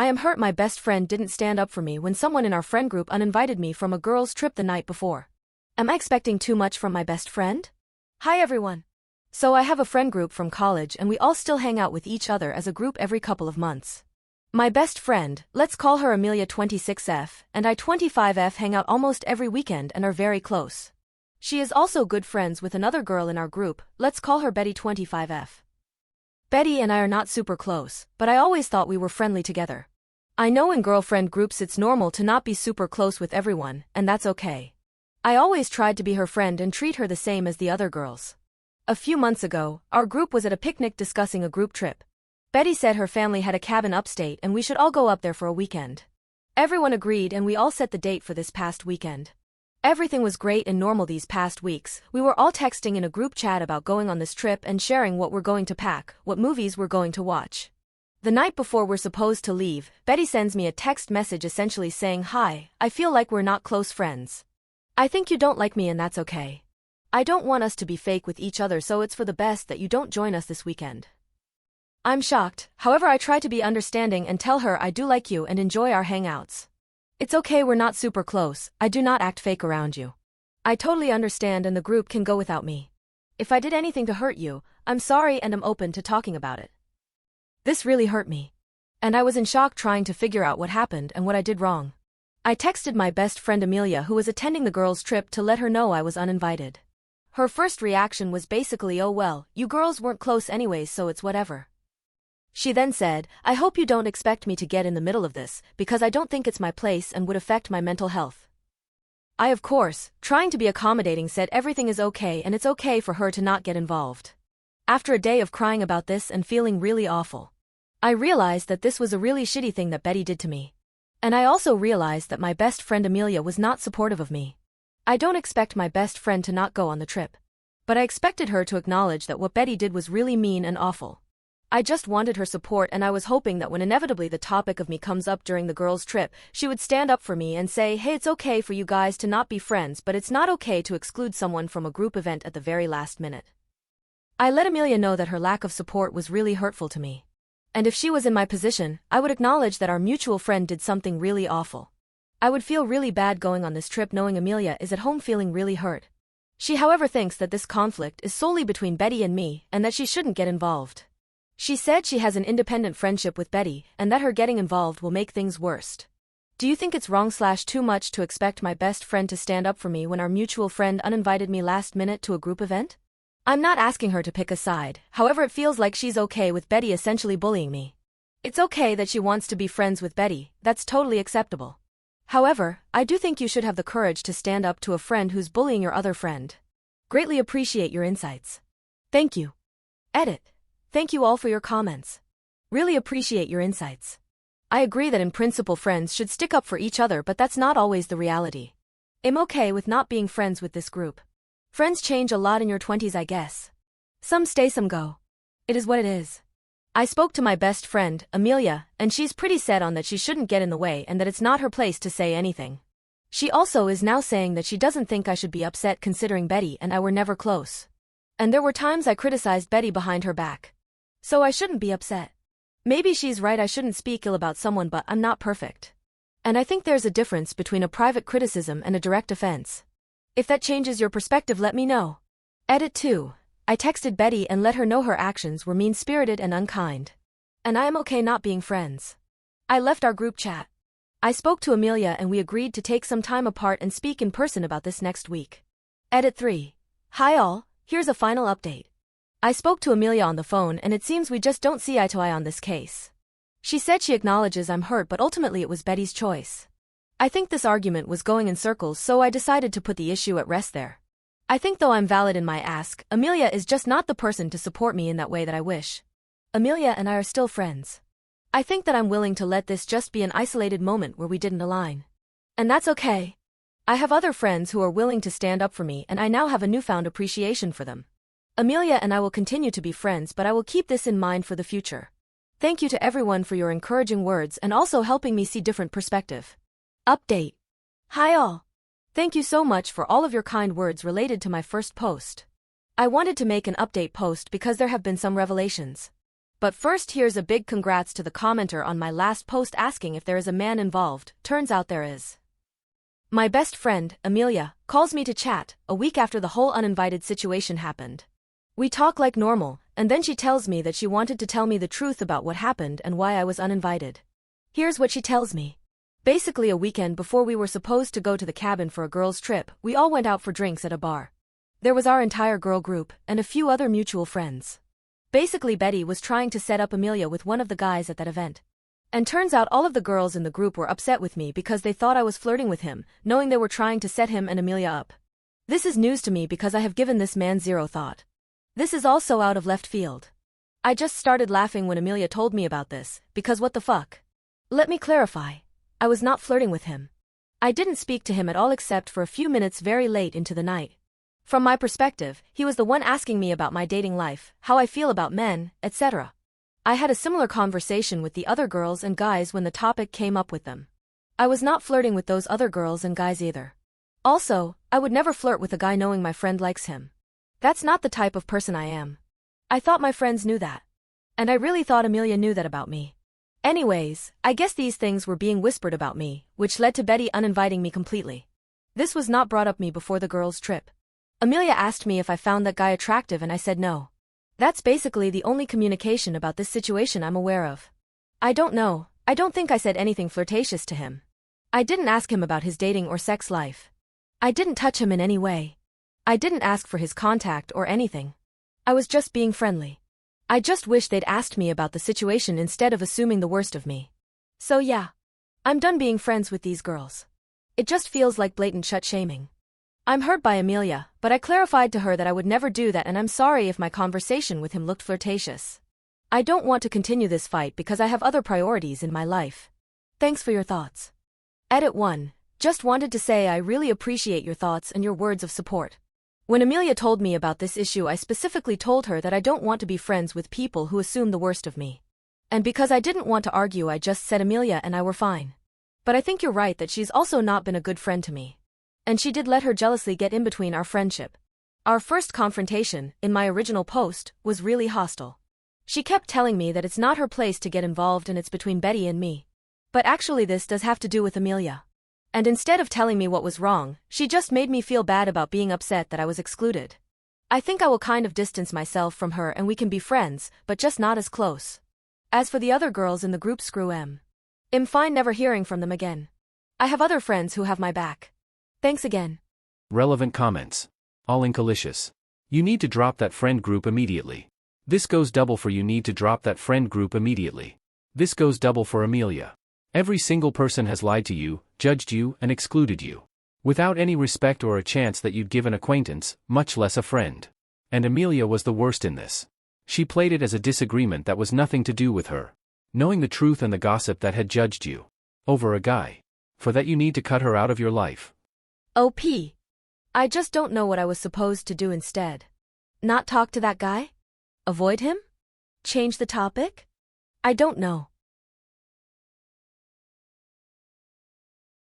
I am hurt my best friend didn't stand up for me when someone in our friend group uninvited me from a girls' trip the night before. Am I expecting too much from my best friend? Hi everyone. So I have a friend group from college and we all still hang out with each other as a group every couple of months. My best friend, let's call her Amelia 26F, and I 25F hang out almost every weekend and are very close. She is also good friends with another girl in our group, let's call her Betty 25F. Betty and I are not super close, but I always thought we were friendly together. I know in girlfriend groups it's normal to not be super close with everyone, and that's okay. I always tried to be her friend and treat her the same as the other girls. A few months ago, our group was at a picnic discussing a group trip. Betty said her family had a cabin upstate and we should all go up there for a weekend. Everyone agreed and we all set the date for this past weekend. Everything was great and normal these past weeks. We were all texting in a group chat about going on this trip and sharing what we're going to pack, what movies we're going to watch. The night before we're supposed to leave, Betty sends me a text message essentially saying, "Hi, I feel like we're not close friends. I think you don't like me and that's okay. I don't want us to be fake with each other, so it's for the best that you don't join us this weekend." I'm shocked, however I try to be understanding and tell her I do like you and enjoy our hangouts. It's okay, we're not super close, I do not act fake around you. I totally understand and the group can go without me. If I did anything to hurt you, I'm sorry and I'm open to talking about it. This really hurt me. And I was in shock trying to figure out what happened and what I did wrong. I texted my best friend Amelia, who was attending the girls' trip, to let her know I was uninvited. Her first reaction was basically, "Oh well, you girls weren't close anyways, so it's whatever." She then said, "I hope you don't expect me to get in the middle of this, because I don't think it's my place and would affect my mental health." I, of course, trying to be accommodating, said everything is okay and it's okay for her to not get involved. After a day of crying about this and feeling really awful, I realized that this was a really shitty thing that Betty did to me. And I also realized that my best friend Amelia was not supportive of me. I don't expect my best friend to not go on the trip. But I expected her to acknowledge that what Betty did was really mean and awful. I just wanted her support and I was hoping that when inevitably the topic of me comes up during the girls' trip, she would stand up for me and say, "Hey, it's okay for you guys to not be friends, but it's not okay to exclude someone from a group event at the very last minute." I let Amelia know that her lack of support was really hurtful to me. And if she was in my position, I would acknowledge that our mutual friend did something really awful. I would feel really bad going on this trip knowing Amelia is at home feeling really hurt. She, however, thinks that this conflict is solely between Betty and me and that she shouldn't get involved. She said she has an independent friendship with Betty and that her getting involved will make things worse. Do you think it's wrong/too much to expect my best friend to stand up for me when our mutual friend uninvited me last minute to a group event? I'm not asking her to pick a side, however it feels like she's okay with Betty essentially bullying me. It's okay that she wants to be friends with Betty, that's totally acceptable. However, I do think you should have the courage to stand up to a friend who's bullying your other friend. Greatly appreciate your insights. Thank you. Edit. Thank you all for your comments. Really appreciate your insights. I agree that in principle friends should stick up for each other, but that's not always the reality. I'm okay with not being friends with this group. Friends change a lot in your 20s, I guess. Some stay, some go. It is what it is. I spoke to my best friend, Amelia, and she's pretty set on that she shouldn't get in the way and that it's not her place to say anything. She also is now saying that she doesn't think I should be upset considering Betty and I were never close. And there were times I criticized Betty behind her back. So I shouldn't be upset. Maybe she's right, I shouldn't speak ill about someone, but I'm not perfect. And I think there's a difference between a private criticism and a direct offense. If that changes your perspective, let me know. Edit 2. I texted Betty and let her know her actions were mean-spirited and unkind. And I am okay not being friends. I left our group chat. I spoke to Amelia and we agreed to take some time apart and speak in person about this next week. Edit 3. Hi all, here's a final update. I spoke to Amelia on the phone and it seems we just don't see eye to eye on this case. She said she acknowledges I'm hurt, but ultimately it was Betty's choice. I think this argument was going in circles, so I decided to put the issue at rest there. I think though I'm valid in my ask, Amelia is just not the person to support me in that way that I wish. Amelia and I are still friends. I think that I'm willing to let this just be an isolated moment where we didn't align. And that's okay. I have other friends who are willing to stand up for me and I now have a newfound appreciation for them. Amelia and I will continue to be friends, but I will keep this in mind for the future. Thank you to everyone for your encouraging words and also helping me see different perspective. Update. Hi all. Thank you so much for all of your kind words related to my first post. I wanted to make an update post because there have been some revelations. But first, here's a big congrats to the commenter on my last post asking if there is a man involved. Turns out there is. My best friend, Amelia, calls me to chat, a week after the whole uninvited situation happened. We talk like normal, and then she tells me that she wanted to tell me the truth about what happened and why I was uninvited. Here's what she tells me. Basically, a weekend before we were supposed to go to the cabin for a girls' trip, we all went out for drinks at a bar. There was our entire girl group, and a few other mutual friends. Basically, Betty was trying to set up Amelia with one of the guys at that event. And turns out all of the girls in the group were upset with me because they thought I was flirting with him, knowing they were trying to set him and Amelia up. This is news to me because I have given this man zero thought. This is also out of left field. I just started laughing when Amelia told me about this, because what the fuck? Let me clarify. I was not flirting with him. I didn't speak to him at all except for a few minutes very late into the night. From my perspective, he was the one asking me about my dating life, how I feel about men, etc. I had a similar conversation with the other girls and guys when the topic came up with them. I was not flirting with those other girls and guys either. Also, I would never flirt with a guy knowing my friend likes him. That's not the type of person I am. I thought my friends knew that. And I really thought Amelia knew that about me. Anyways, I guess these things were being whispered about me, which led to Betty uninviting me completely. This was not brought up me before the girls' trip. Amelia asked me if I found that guy attractive and I said no. That's basically the only communication about this situation I'm aware of. I don't know, I don't think I said anything flirtatious to him. I didn't ask him about his dating or sex life. I didn't touch him in any way. I didn't ask for his contact or anything. I was just being friendly. I just wish they'd asked me about the situation instead of assuming the worst of me. So yeah. I'm done being friends with these girls. It just feels like blatant shaming. I'm hurt by Amelia, but I clarified to her that I would never do that and I'm sorry if my conversation with him looked flirtatious. I don't want to continue this fight because I have other priorities in my life. Thanks for your thoughts. Edit 1. Just wanted to say I really appreciate your thoughts and your words of support. When Amelia told me about this issue, I specifically told her that I don't want to be friends with people who assume the worst of me. And because I didn't want to argue, I just said Amelia and I were fine. But I think you're right that she's also not been a good friend to me. And she did let her jealousy get in between our friendship. Our first confrontation, in my original post, was really hostile. She kept telling me that it's not her place to get involved and it's between Betty and me. But actually this does have to do with Amelia. And instead of telling me what was wrong, she just made me feel bad about being upset that I was excluded. I think I will kind of distance myself from her and we can be friends, but just not as close. As for the other girls in the group, screw 'em. I'm fine never hearing from them again. I have other friends who have my back. Thanks again. Relevant comments. All inkalicious. You need to drop that friend group immediately. This goes double for you need to drop that friend group immediately. This goes double for Amelia. Every single person has lied to you, judged you, and excluded you. Without any respect or a chance that you'd give an acquaintance, much less a friend. And Amelia was the worst in this. She played it as a disagreement that was nothing to do with her. Knowing the truth and the gossip that had judged you. Over a guy. For that you need to cut her out of your life. OP. I just don't know what I was supposed to do instead. Not talk to that guy? Avoid him? Change the topic? I don't know.